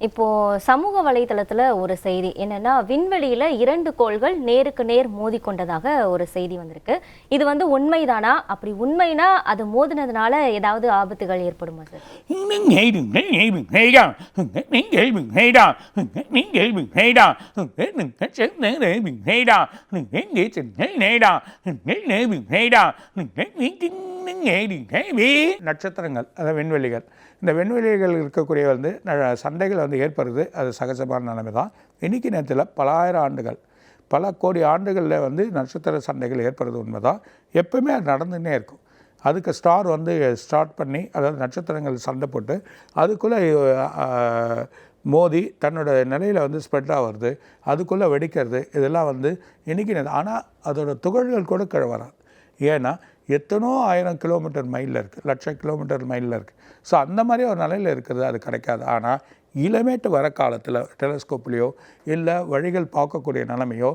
இப்போ சமூக வலைதளத்துல ஒரு செய்தி என்னன்னா, விண்வெளியில 2 கோள்கள் நேருக்கு நேர் மோதிக்கொண்டதாக ஒரு செய்தி வந்திருக்கு. இது வந்து உண்மைதானா? அப்படி உண்மைனா அது மோதினதுனால ஏதாவது ஆபத்துகள் ஏற்படுமா சார்? நட்சத்திரங்கள், அதாவது விண்வெளிகள், இந்த விண்வெளிகள் இருக்கக்கூடிய வந்து சண்டைகள் வந்து ஏற்படுறது அது சகஜமான நிலைமை தான். இன்றைக்கி நேரத்தில் பல ஆயிரம் ஆண்டுகள், பல கோடி ஆண்டுகளில் வந்து நட்சத்திர சண்டைகள் ஏற்படுறது உண்மை தான். எப்பவுமே அது நடந்துகிட்டே இருக்கும். அதுக்கு ஸ்டார் வந்து ஸ்டார்ட் பண்ணி, அதாவது நட்சத்திரங்கள் சண்டை போட்டு அதுக்குள்ளே மோதி தன்னோட நிலையில் வந்து ஸ்ப்ரெட் ஆகிறது, அதுக்குள்ளே வெடிக்கிறது, இதெல்லாம் வந்து இன்றைக்கி. ஆனால் அதோட துகள்கள் கூட கீழே வராது. ஏன்னா எத்தனோ 1000 கிலோமீட்டர் மைலில் இருக்குது, லட்சம் கிலோமீட்டர் மைலில் இருக்குது. ஸோ அந்த மாதிரி ஒரு நிலையில் இருக்கிறது அது கிடைக்காது. ஆனால் இளமேட்டு வர காலத்தில் டெலஸ்கோப்லேயோ இல்லை வழிகள் பார்க்கக்கூடிய நிலைமையோ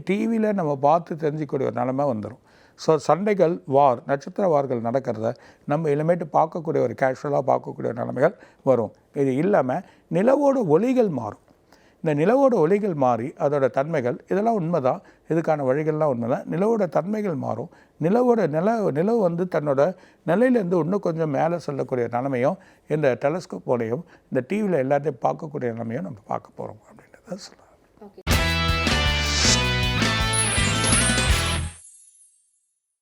டிவியில் நம்ம பார்த்து தெரிஞ்சிக்கக்கூடிய ஒரு நிலைமை வந்துடும். ஸோ சண்டைகள், நட்சத்திர வார்கள் நடக்கிறத நம்ம இளமேட்டு பார்க்கக்கூடிய ஒரு கேஷுவலாக பார்க்கக்கூடிய நிலைமைகள் வரும். இது இல்லாமல் நிலவோட ஒளிகள் மாறும். இந்த நிலவோட ஒளிகள் மாறி அதோட தன்மைகள், இதெல்லாம் உண்மை தான். இதுக்கான வழிகள்லாம் உண்மை தான். நிலவோட தன்மைகள் மாறும். நிலவு வந்து தன்னோட நிலையிலேருந்து இன்னும் கொஞ்சம் மேலே சொல்லக்கூடிய நிலைமையும் இந்த டெலஸ்கோப்போடையும் இந்த டிவியில் எல்லாத்தையும் பார்க்கக்கூடிய நிலைமையும் நம்ம பார்க்க போகிறோம் அப்படின்றத சொல்லலாம்.